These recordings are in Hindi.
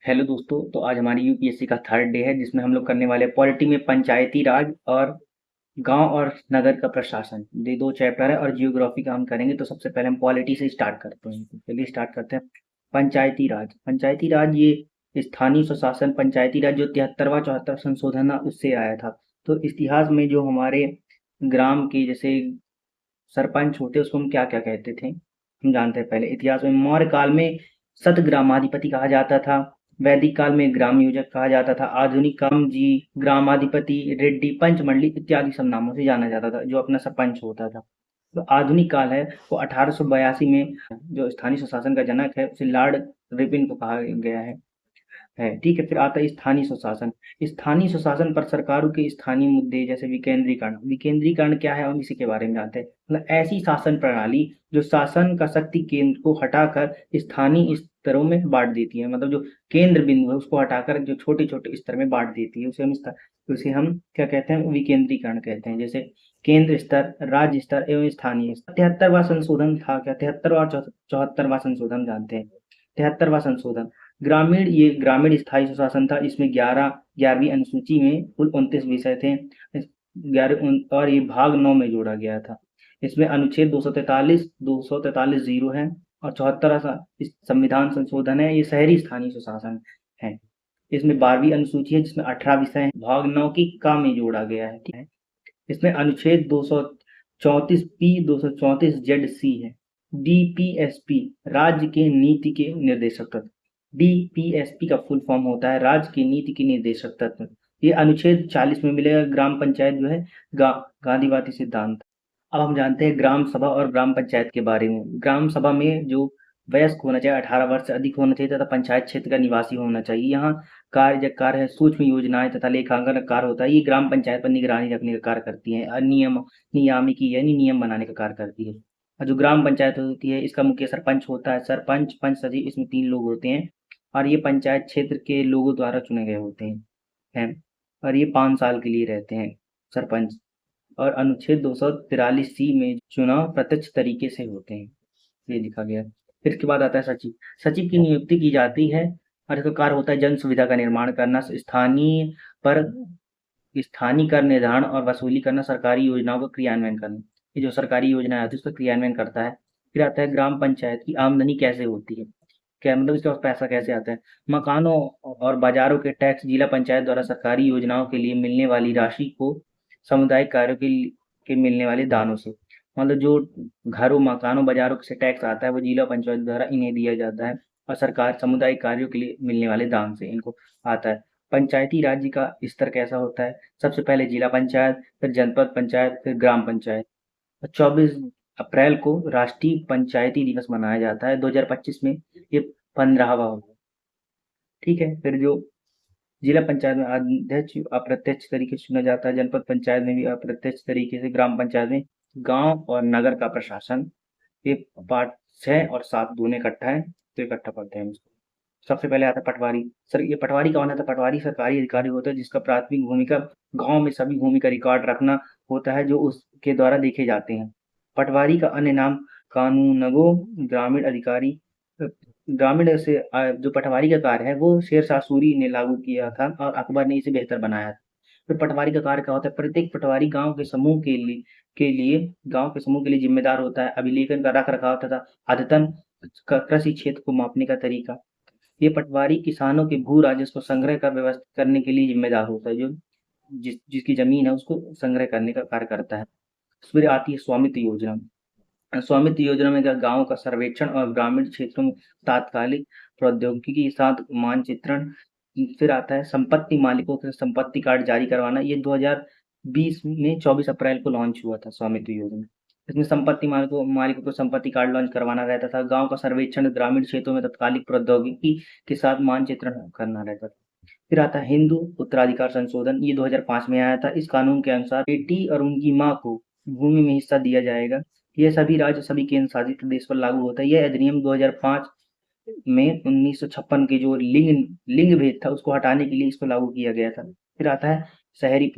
हेलो दोस्तों, तो आज हमारी यूपीएससी का थर्ड डे है जिसमें हम लोग करने वाले हैं पॉलिटी में पंचायती राज और गांव और नगर का प्रशासन। ये दो चैप्टर है और जियोग्राफी का हम करेंगे। तो सबसे पहले हम पॉलिटी से स्टार्ट करते हैं। तो चलिए स्टार्ट करते हैं। पंचायती राज। पंचायती राज ये स्थानीय स्वशासन पंचायती राज जो 73वां 74 संशोधन है उससे आया था। तो इतिहास में जो हमारे ग्राम के जैसे सरपंच होते उसको हम क्या क्या कहते थे हम जानते हैं। पहले इतिहास में मौर्य काल में सतग्रामाधिपति कहा जाता था। वैदिक काल में ग्राम योजक कहा जाता था। आधुनिक काल जी ग्रामाधिपति रेड्डी पंचमंडली इत्यादि सब नामों से जाना जाता था जो अपना सरपंच होता था। तो आधुनिक काल है वो 1882 में जो स्थानीय स्वशासन का जनक है उसे लॉर्ड रिपन को कहा गया है। ठीक है, फिर आता है स्थानीय स्वशासन। स्थानीय स्वशासन पर सरकारों के स्थानीय मुद्दे जैसे विकेंद्रीकरण। विकेंद्रीकरण क्या है हम इसी के बारे में जानते हैं। मतलब ऐसी शासन प्रणाली जो शासन का शक्ति केंद्र को हटाकर स्थानीय स्तरों में बांट देती है। मतलब जो केंद्र बिंदु है उसको हटाकर जो छोटे छोटे स्तर में बांट देती है उसे हम क्या कहते हैं, विकेंद्रीकरण कहते हैं। जैसे केंद्र स्तर, राज्य स्तर एवं स्थानीय स्तर। 73वां संशोधन था क्या? 73वां 74वां संशोधन जानते हैं। 73वां संशोधन ग्रामीण स्थायी स्वशासन था। इसमें 11वीं अनुसूची में कुल 29 विषय थे। 11 और ये भाग 9 में जोड़ा गया था। इसमें अनुच्छेद 243 जीरो है और 74 संविधान संशोधन है। ये शहरी स्थानीय स्वशासन है। इसमें 12वीं अनुसूची है जिसमें 18 विषय हैं। भाग 9 की का में जोड़ा गया है। ठीक है, इसमें अनुच्छेद 234 पी 234 जेड सी है। डीपीएसपी राज्य के नीति के निर्देशक तत्व। डीपीएसपी का फुल फॉर्म होता है राज्य की नीति के निर्देशक तत्व। ये अनुच्छेद 40 में मिलेगा। ग्राम पंचायत जो है गांधीवादी सिद्धांत। अब हम जानते हैं ग्राम सभा और ग्राम पंचायत के बारे में। ग्राम सभा में जो वयस्क होना चाहिए 18 वर्ष से अधिक होना चाहिए तथा पंचायत क्षेत्र का निवासी होना चाहिए। यहाँ कार्य है सूक्ष्म योजनाएं तथा लेखांकन का कार्य होता है। ये ग्राम पंचायत पर निगरानी रखने का कार्य करती है। नियामिकी यानी नियम बनाने का कार्य करती है। और जो ग्राम पंचायत होती है इसका मुखिया सरपंच होता है। सरपंच, पंच सचिव, इसमें 3 लोग होते हैं और ये पंचायत क्षेत्र के लोगों द्वारा चुने गए होते हैं। और ये 5 साल के लिए रहते हैं सरपंच। और अनुच्छेद 243 में चुनाव प्रत्यक्ष तरीके से होते हैं, ये लिखा गया है। फिर इसके बाद आता है सचिव। सचिव की नियुक्ति की जाती है और इसका कार्य होता है जन सुविधा का निर्माण करना, पर स्थानीय कर निर्धारण और वसूली करना, सरकारी योजनाओं का क्रियान्वयन करना। ये जो सरकारी योजना आती है उसका क्रियान्वयन करता है। फिर आता है ग्राम पंचायत की आमदनी कैसे होती है, क्या मतलब इसके पास पैसा कैसे आता है। मकानों और बाजारों के टैक्स, जिला पंचायत द्वारा सरकारी योजनाओं के लिए मिलने वाली राशि को, सामुदायिक कार्यों के मिलने वाले दानों से। मतलब जो घरों, मकानों, बाजारों से टैक्स आता है वो जिला पंचायत द्वारा इन्हें दिया जाता है और सरकार सामुदायिक कार्यों के लिए मिलने वाले दान से इनको आता है। पंचायती राज्य का स्तर कैसा होता है? सबसे पहले जिला पंचायत, फिर जनपद पंचायत, फिर ग्राम पंचायत। 24 अप्रैल को राष्ट्रीय पंचायती दिवस मनाया जाता है। 2025 में ये 15वां होगा। ठीक है, फिर जो जिला पंचायत में अध्यक्ष अप्रत्यक्ष तरीके से चुना जाता है। जनपद पंचायत में भी अप्रत्यक्ष तरीके से। ग्राम पंचायत में गांव और नगर का प्रशासन। ये पार्ट 6 और 7 दोनों इकट्ठा है, तो इकट्ठा पढ़ते हैं इसको। सबसे पहले आता है पटवारी। सर ये पटवारी कौन है? तो पटवारी सरकारी अधिकारी होता है जिसका प्राथमिक भूमिका गांव में सभी भूमि का रिकॉर्ड रखना होता है जो उसके द्वारा देखे जाते हैं। पटवारी का अन्य नाम कानूनगो, ग्रामीण अधिकारी। ग्रामीण से जो पटवारी का कार्य है वो शेरशाह सूरी ने लागू किया था और अकबर ने इसे बेहतर बनाया था। फिर पटवारी का कार्य क्या होता है? प्रत्येक पटवारी गांव के समूह के लिए जिम्मेदार होता है। अभिलेखन का रख रखाव तथा अद्यतन कृषि क्षेत्र को मापने का तरीका। ये पटवारी किसानों के भू राजस्व को संग्रह कर व्यवस्थित करने के लिए जिम्मेदार होता है। जो जिसकी जमीन है उसको संग्रह करने का कार्य करता है। फिर आती है स्वामित्व योजना। स्वामित्व योजना में गांव का सर्वेक्षण और ग्रामीण क्षेत्रों में तात्कालिक प्रौद्योगिकी के साथ मानचित्रण। फिर आता है संपत्ति मालिकों के संपत्ति कार्ड जारी करवाना। ये 2020 में 24 अप्रैल को लॉन्च हुआ था स्वामित्व योजना। इसमें संपत्ति मालिकों मालिकों को संपत्ति कार्ड लॉन्च करवाना रहता था। गांव का सर्वेक्षण, ग्रामीण क्षेत्रों में तात्कालिक प्रौद्योगिकी के साथ मानचित्रण करना रहता था। फिर आता है हिंदू उत्तराधिकार संशोधन। ये 2005 में आया था। इस कानून के अनुसार बेटी और उनकी मां को भूमि में हिस्सा दिया जाएगा। यह सभी राज्य, सभी केंद्र शासित प्रदेश पर लागू होता है। यह अधिनियम 2005 में 1956 के जो लिंग भेद था उसको हटाने के लिए इसको लागू किया गया था। फिर आता है शहरी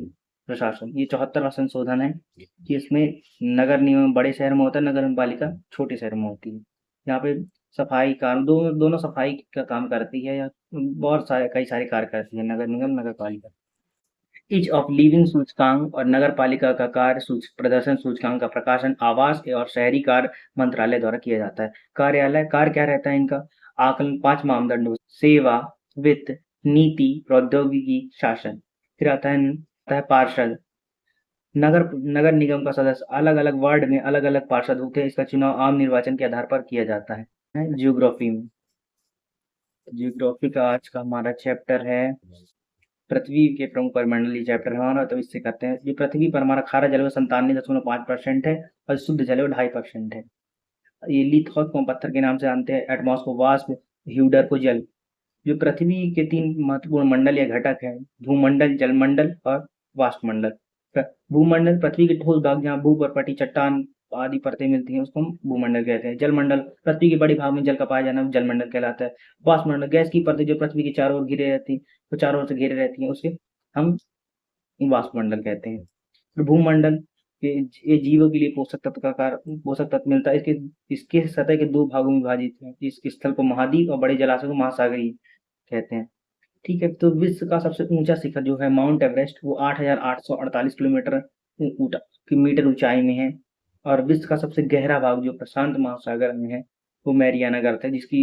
प्रशासन। ये 74वां संशोधन है कि इसमें नगर निगम बड़े शहर में होता है, नगर पालिका छोटे शहर में होती है। यहाँ पे सफाई काम, दोनों सफाई का काम करती है, या बहुत सारे कई सारे कार्य करती है नगर निगम, नगर पालिका। ईज ऑफ लिविंग सूचकांक और नगर पालिका का कार्य प्रदर्शन सूचकांक का प्रकाशन आवास और शहरी कार्य मंत्रालय द्वारा किया जाता है। कार्यालय कार्य क्या रहता है इनका? आकलन 5 मापदंडों, सेवा, वित्त, नीति, प्रौद्योगिकी, शासन। फिर आता है पार्षद। नगर नगर निगम का सदस्य अलग अलग वार्ड में अलग अलग पार्षद होते हैं। इसका चुनाव आम निर्वाचन के आधार पर किया जाता है। जियोग्राफी में, जियोग्राफी का आज का हमारा चैप्टर है पृथ्वी के प्रमुख परिमंडलीय चैप्टर है हमारा, तो इससे करते हैं। ये पृथ्वी पर हमारा खारा जल 97.5% है और शुद्ध जल 2.5% है। ये लिथोस को पत्थर के नाम से जानते हैं। एटमॉस को वाष्प, ह्यूडर को जल। जो पृथ्वी के 3 महत्वपूर्ण मंडल या घटक हैं, भूमंडल, जलमंडल और वाष्पमंडल। भूमंडल पृथ्वी के ठोस भाग जहाँ भूपर्पटी, चट्टान आदि परतें मिलती हैं, उसको हम भूमंडल कहते हैं। जलमंडल पृथ्वी के बड़े भाग में जल का पाया जाना जलमंडल कहलाता है। वाष्पमंडल गैस की परतें जो पृथ्वी के चारों ओर घिरे रहती, तो चारों ओर से घेरे रहती हैं, उसे हम वाष्पमंडल कहते हैं। फिर भूमंडल, ये जीवों के लिए पोषक तत्व मिलता है। इसके इसके सतह के 2 भागों में विभाजित है। इस स्थल को महाद्वीप और बड़े जलाशय को महासागरीय कहते हैं। ठीक है, तो विश्व का सबसे ऊंचा शिखर जो है माउंट एवरेस्ट, वो 8,848 किलोमीटर मीटर ऊंचाई में है। और विश्व का सबसे गहरा भाग जो प्रशांत महासागर में है, वो मैरियाना गर्त है, जिसकी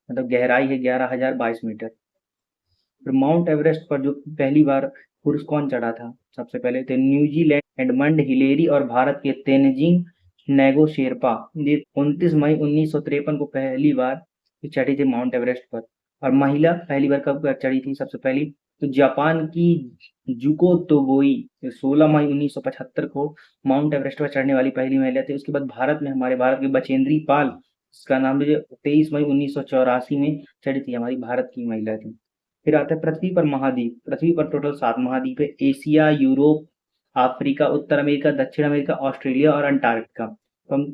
मतलब गहराई है 11,022 मीटर। फिर माउंट एवरेस्ट पर जो पहली बार पुरुष कौन चढ़ा था? सबसे पहले थे न्यूजीलैंड एडमंड हिलेरी और भारत के तेनजिंग नैगो शेरपा। ये 29 मई 1953 को पहली बार चढ़ी थी माउंट एवरेस्ट पर। और महिला पहली बार कब चढ़ी थी सबसे पहली? तो जापान की जुको तोगोई 16 मई 1975 को माउंट एवरेस्ट पर चढ़ने वाली पहली महिला थी। उसके बाद भारत में हमारे भारत के बचेंद्री पाल, इसका नाम जो 23 मई 1984 में चढ़ी थी, हमारी भारत की महिला थी। फिर आता है पृथ्वी पर महाद्वीप। पृथ्वी पर टोटल 7 महाद्वीप है। एशिया, यूरोप, अफ्रीका, उत्तर अमेरिका, दक्षिण अमेरिका, ऑस्ट्रेलिया और अंटार्कटिका। तो हम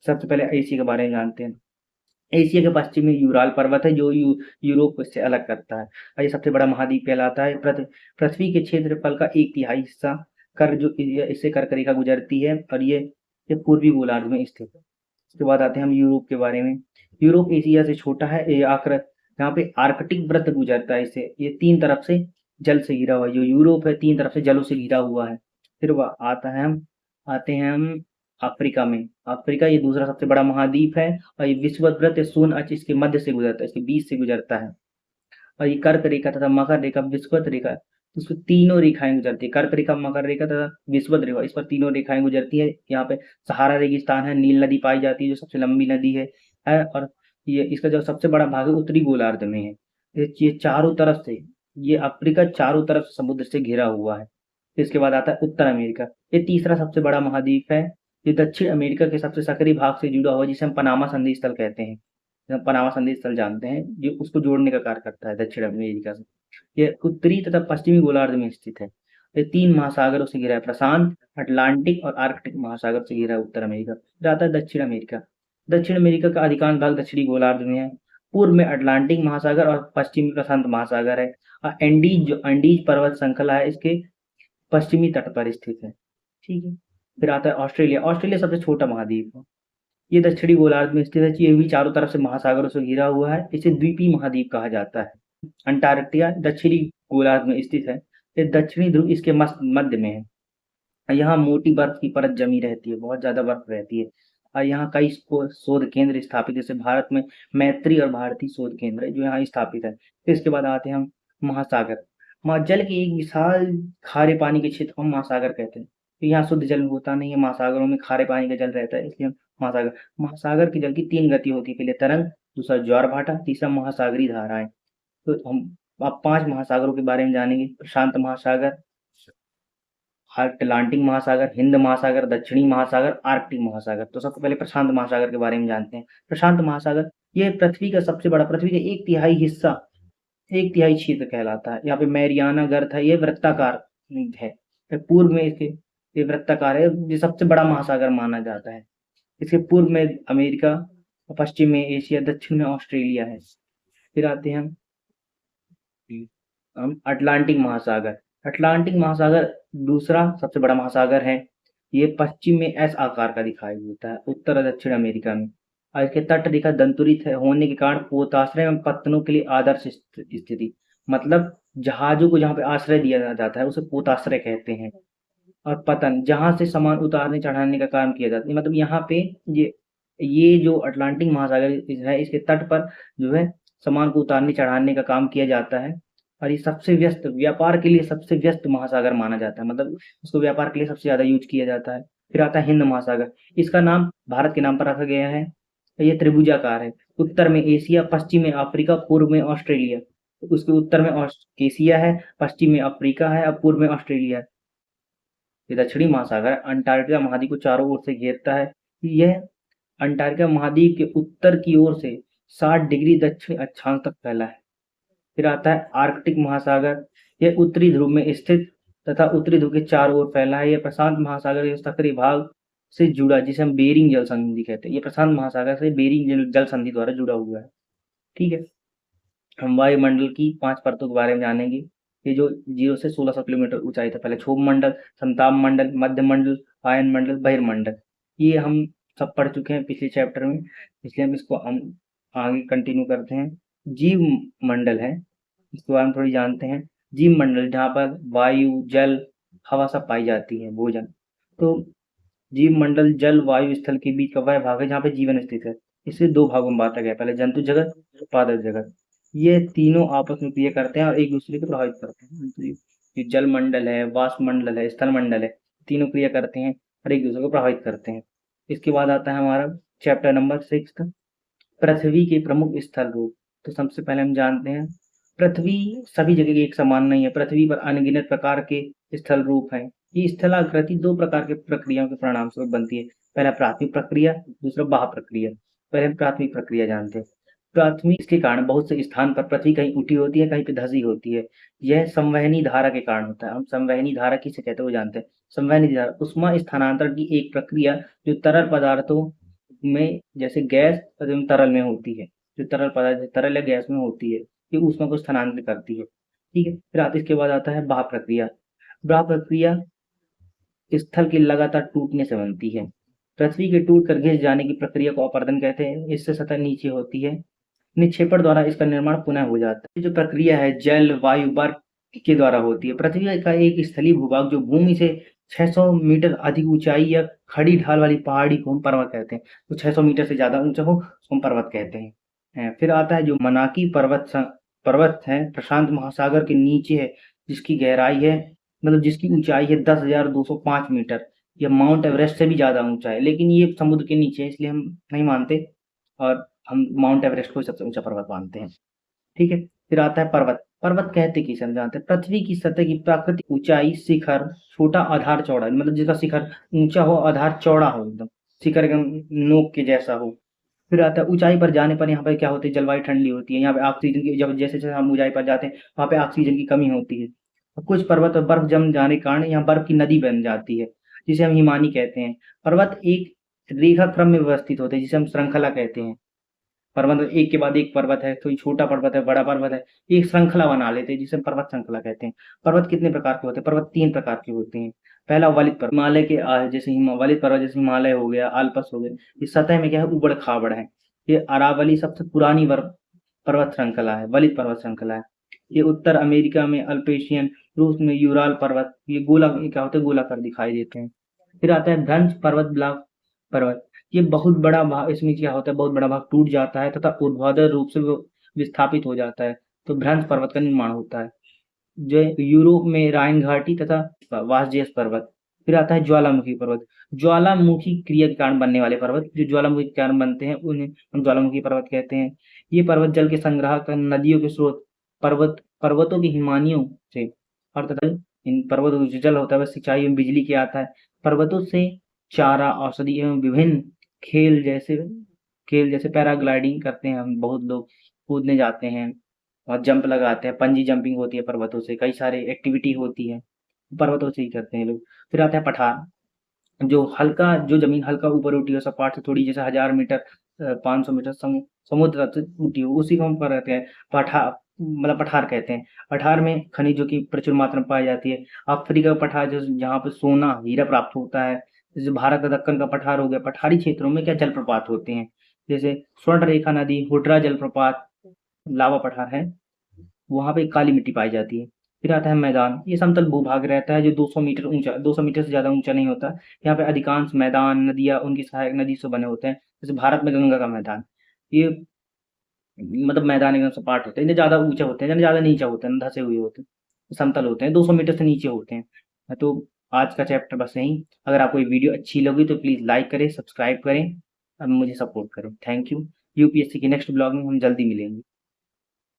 सबसे पहले एशिया के बारे में जानते हैं। एशिया के पश्चिम में यूराल पर्वत है, जो यूरोप से अलग करता है, और ये सबसे बड़ा महाद्वीप कहलाता है। पृथ्वी के क्षेत्रफल का 1/3 हिस्सा कर जो इससे कर्क रेखा गुजरती है, और ये पूर्वी गोलार्ध में स्थित है। उसके बाद आते हैं हम यूरोप के बारे में। यूरोप एशिया से छोटा है। यहाँ पे आर्कटिक वृत्त गुजरता है इससे। ये 3 तरफ से जल से घिरा हुआ है। जो यूरोप है 3 तरफ से जलों से घिरा हुआ है। फिर वह आते हैं हम अफ्रीका में। अफ्रीका ये दूसरा सबसे बड़ा महाद्वीप है, और ये विषुवत वृत्त शून्य अक्ष इसके मध्य से गुजरता है, इसके बीच से गुजरता है। और ये कर्क रेखा तथा मकर रेखा, विषुवत रेखा, उसमें तीनों रेखाएं गुजरती है। कर्क रेखा, मकर रेखा तथा विषुवत रेखा, इस पर तीनों रेखाएं गुजरती है। यहाँ पे सहारा रेगिस्तान है, नील नदी पाई जाती है जो सबसे लंबी नदी है। और ये इसका जो सबसे बड़ा भाग है उत्तरी गोलार्ध में है। ये चारों तरफ से, ये अफ्रीका चारों तरफ से समुद्र से घिरा हुआ है। इसके बाद आता है उत्तर अमेरिका। ये तीसरा सबसे बड़ा महाद्वीप है। ये दक्षिण अमेरिका के सबसे सक्रिय भाग से जुड़ा हुआ है, जिसे हम पनामा संधि स्थल कहते हैं। हम पनामा संधि स्थल जानते हैं, जो उसको जोड़ने का कार्य करता है दक्षिण अमेरिका से। ये उत्तरी तथा पश्चिमी गोलार्ध में स्थित है। ये 3 महासागरों से घिरा है, प्रशांत, अटलांटिक और आर्कटिक महासागर से घिरा है उत्तर अमेरिका। फिर आता है दक्षिण अमेरिका। दक्षिण अमेरिका का अधिकांश भाग दक्षिणी गोलार्ध में है। पूर्व में अटलांटिक महासागर और पश्चिम में प्रशांत महासागर है। और एंडीज पर्वत श्रृंखला है, इसके पश्चिमी तट पर स्थित है। ठीक है। फिर आता है ऑस्ट्रेलिया। ऑस्ट्रेलिया सबसे छोटा महाद्वीप है। ये दक्षिणी गोलार्ध में स्थित है। ये भी चारों तरफ से महासागरों से घिरा हुआ है। इसे द्वीपीय महाद्वीप कहा जाता है। अंटार्कटिका दक्षिणी गोलार्ध में स्थित है। ये दक्षिणी ध्रुव इसके मध्य में है। यहाँ मोटी बर्फ की परत जमी रहती है, बहुत ज्यादा बर्फ रहती है। और यहाँ कई शोध केंद्र स्थापित है, जैसे भारत में मैत्री और भारतीय शोध केंद्र है जो यहाँ स्थापित है। फिर इसके बाद आते हैं हम महासागर। जल के एक विशाल खारे पानी के क्षेत्र को हम महासागर कहते हैं। तो यहाँ शुद्ध जल होता नहीं है, महासागरों में खारे पानी का जल रहता है, इसलिए हम महासागर। महासागर के जल की 3 गति होती है, पहले तरंग, दूसरा ज्वार भाटा, तीसरा महासागरीय धाराएं। तो हम अब 5 महासागरों के बारे में जानेंगे। प्रशांत महासागर, अटलांटिक महासागर, हिंद महासागर, दक्षिणी महासागर, आर्कटिक महासागर। तो सबसे पहले प्रशांत महासागर के बारे में जानते हैं। प्रशांत महासागर ये पृथ्वी का सबसे बड़ा, पृथ्वी का 1/3 हिस्सा, 1/3 क्षेत्र कहलाता है। यहाँ पे मैरियाना गर्त है, ये वृत्ताकार है। पूर्व में इसके ये वृत्ताकार है, ये सबसे बड़ा महासागर माना जाता है। इसके पूर्व में अमेरिका, पश्चिम में एशिया, दक्षिण में ऑस्ट्रेलिया है। फिर आते हैं हम अटलांटिक महासागर। अटलांटिक महासागर दूसरा सबसे बड़ा महासागर है। ये पश्चिम में एस आकार का दिखाई देता है, उत्तर और दक्षिण अमेरिका में। और इसके तट रेखा दंतुरित होने के कारण पोताश्रय एवं पत्तनों के लिए आदर्श स्थिति, मतलब जहाजों को जहाँ पे आश्रय दिया जाता है उसे पोताश्रय कहते हैं। और पतन जहाँ से सामान उतारने चढ़ाने का काम किया जाता है, मतलब यहाँ पे ये जो अटलांटिक महासागर है इसके तट पर जो है सामान को उतारने चढ़ाने का काम किया जाता है। और ये सबसे व्यस्त व्यापार के लिए सबसे व्यस्त महासागर माना जाता है, मतलब इसको व्यापार के लिए सबसे ज्यादा यूज किया जाता है। फिर आता है हिंद महासागर, इसका नाम भारत के नाम पर रखा गया है। ये त्रिभुजाकार है, उत्तर में एशिया, पश्चिम में अफ्रीका, पूर्व में ऑस्ट्रेलिया। तो उसके उत्तर में एशिया है, पश्चिम में अफ्रीका है और पूर्व में ऑस्ट्रेलिया है। ये दक्षिणी महासागर अंटार्कटिका महाद्वीप को चारों ओर से घेरता है। यह अंटार्कटिका महाद्वीप के उत्तर की ओर से 60 डिग्री दक्षिण अक्षांश तक फैला है। फिर आता है आर्कटिक महासागर, यह उत्तरी ध्रुव में स्थित तथा उत्तरी ध्रुव के चारों ओर फैला है। यह प्रशांत महासागर के सक्रिय भाग से जुड़ा, जिसे हम बेरिंग जल संधि कहते हैं। ये प्रशांत महासागर से बेरिंग जल संधि द्वारा जुड़ा हुआ है। ठीक है, हम वायुमंडल की 5 परतों के बारे में जानेंगे। ये जो 0 से 1600 किलोमीटर ऊंचाई था, पहले क्षोभ मंडल, संताप मंडल, मध्य मंडल, आयन मंडल, बहिर्मंडल, ये हम सब पढ़ चुके हैं पिछले चैप्टर में, इसलिए हम आगे कंटिन्यू करते हैं। जीव मंडल है, इसके बारे में थोड़ी जानते हैं। जीव मंडल जहाँ पर वायु, जल, हवा सब पाई जाती है, भोजन। तो जीव मंडल जल, वायु, स्थल के बीच का वह भाग है जहाँ पे जीवन स्थित है। इसे 2 भागों में बांटा गया, पहले जंतु जगत, पादप जगत। ये तीनों आपस में क्रिया करते हैं और एक दूसरे को प्रभावित करते हैं। तो ये जल मंडल है, वाष्प मंडल है, स्थल मंडल है, तीनों क्रिया करते हैं और एक दूसरे को प्रभावित करते हैं। इसके बाद आता है हमारा चैप्टर नंबर 6, पृथ्वी के प्रमुख स्थल रूप। तो सबसे पहले हम जानते हैं पृथ्वी सभी जगह एक समान नहीं है। पृथ्वी पर अनगिनत प्रकार के स्थल रूप हैं। ये स्थलाकृति 2 प्रकार के प्रक्रियाओं के परिणाम स्वरूप बनती है। पहला प्राथमिक प्रक्रिया, दूसरा बाह्य प्रक्रिया। पहले हम प्राथमिक प्रक्रिया जानते हैं। प्राथमिक के कारण बहुत से स्थान पर पृथ्वी कहीं उठी होती है, कहीं पे धसी होती है। यह संवहनी धारा के कारण होता है। हम संवहनी धारा किसे कहते हैं वो जानते हैं। संवहनी धारा उष्मा स्थानांतरण की एक प्रक्रिया जो तरल पदार्थों में जैसे गैस एवं तरल में होती है। जो तरल पदार्थ तरल या गैस में होती है, ये ऊष्मा को स्थानांतरित करती है। ठीक है, फिर इसके बाद आता है बाह्य प्रक्रिया। बाह्य प्रक्रिया स्थल के लगातार टूटने से बनती है। पृथ्वी के टूट कर घिस जाने की प्रक्रिया को अपरदन कहते हैं। इससे सतह नीचे होती है, निक्षेपण द्वारा इसका निर्माण पुनः हो जाता है। जो प्रक्रिया है जल, वायु, बर्फ के द्वारा होती है। पृथ्वी का एक स्थलीय भूभाग जो भूमि से 600 मीटर अधिक ऊंचाई या खड़ी ढाल वाली पहाड़ी को हम पर्वत कहते हैं। तो 600 मीटर से ज्यादा ऊंचा हो उसको हम पर्वत कहते हैं। फिर आता है जो मनाकी पर्वत है, प्रशांत महासागर के नीचे है, जिसकी गहराई है, मतलब जिसकी ऊंचाई है 10,205 मीटर। यह माउंट एवरेस्ट से भी ज्यादा ऊंचा है, लेकिन ये समुद्र के नीचे है इसलिए हम नहीं मानते और हम माउंट एवरेस्ट को सबसे ऊंचा पर्वत मानते हैं। ठीक है, फिर आता है पर्वत। पर्वत कहते किसे हम जानते हैं। पृथ्वी की सतह की प्राकृतिक ऊंचाई, शिखर, छोटा आधार चौड़ा, मतलब जिसका शिखर ऊंचा हो, आधार चौड़ा हो, एकदम शिखर एकदम नोक के जैसा हो। फिर आता है ऊंचाई पर जाने पर यहाँ पर क्या होती है, जलवायु ठंडी होती है। यहाँ पे ऑक्सीजन की जब जैसे जैसे हम ऊंचाई पर जाते हैं वहाँ पे ऑक्सीजन की कमी होती है। कुछ पर्वत पर बर्फ जम जाने के कारण यहाँ बर्फ की नदी बन जाती है, जिसे हम हिमानी कहते हैं। पर्वत एक रेखा क्रम में व्यवस्थित होते हैं, जिसे हम श्रृंखला कहते हैं। पर्वत एक के बाद एक पर्वत है, कोई छोटा पर्वत है, बड़ा पर्वत है, एक श्रृंखला बना लेते हैं जिसे हम पर्वत श्रृंखला कहते हैं। पर्वत कितने प्रकार के होते हैं? पर्वत 3 प्रकार के होते हैं। पहला वलित पर्वत, हिमालय के जैसे वलित पर्वत जैसे हिमालय हो गया, आल्प्स हो गए। इस सतह में क्या है, उबड़ खाबड़ है। ये अरावली सबसे पुरानी पर्वत श्रृंखला है, वलित पर्वत श्रृंखला है। ये उत्तर अमेरिका में अल्पेशियन, रूस में यूराल पर्वत, ये क्या होते हैं, गोलाकार दिखाई देते हैं। फिर आता है भ्रंश पर्वत, ब्लॉक पर्वत। ये बहुत बड़ा भाग, इसमें क्या होता है, बहुत बड़ा भाग टूट जाता है तथा ऊर्ध्वाधर रूप से वो विस्थापित हो जाता है, तो भ्रंश पर्वत का निर्माण होता है। जो यूरोप में राइन घाटी तथा वासजेस पर्वत। फिर आता है ज्वालामुखी पर्वत। ज्वालामुखी क्रिया के कारण बनने वाले पर्वत, जो ज्वालामुखी के कारण बनते हैं उन्हें हम ज्वालामुखी पर्वत कहते हैं। ये पर्वत जल के संग्राहक, नदियों के स्रोत, पर्वतों की हिमानियों से और तथा इन पर्वतों का जो जल होता है वह सिंचाई एवं बिजली के आता है। पर्वतों से चारा, औषधि एवं विभिन्न खेल जैसे पैराग्लाइडिंग करते हैं हम, बहुत लोग कूदने जाते हैं और जंप लगाते हैं, पंजी जंपिंग होती है पर्वतों से, कई सारे एक्टिविटी होती है, पर्वतों से ही करते हैं लोग। फिर आता है पठार, जो जमीन हल्का ऊपर उठी हो, सपाट से थोड़ी, जैसे 1000 मीटर 500 मीटर समुद्र से उठी हो, उसी को हम कहते हैं पठार, मतलब पठार कहते हैं। पठार में खनिजों की प्रचुर मात्रा में पाई जाती है। अफ्रीका का पठार जहाँ पे सोना हीरा प्राप्त होता है, जैसे भारत का दक्कन का पठार हो गया। पठारी क्षेत्रों में क्या जलप्रपात होते हैं, जैसे स्वर्णरेखा नदी, हुड्रा जलप्रपात, लावा पठार है, वहाँ पे काली मिट्टी पाई जाती है। फिर आता है मैदान, ये समतल भूभाग रहता है जो 200 मीटर ऊंचा, 200 मीटर से ज़्यादा ऊंचा नहीं होता। यहाँ पे अधिकांश मैदान, नदियाँ उनकी सहायक नदी से बने होते हैं। जैसे भारत में गंगा का मैदान, ये मतलब मैदान एकदम सपाट होते हैं, न ज़्यादा ऊंचा होते हैं न ज़्यादा नीचा होते हैं, न धंसे हुए होते हैं, समतल होते हैं, 200 मीटर से नीचे होते हैं। तो आज का चैप्टर बस यहीं। अगर आपको ये वीडियो अच्छी लगी तो प्लीज़ लाइक करें, सब्सक्राइब करें और मुझे सपोर्ट करें। Thank you. यूपीएससी के नेक्स्ट ब्लॉग में हम जल्दी मिलेंगे।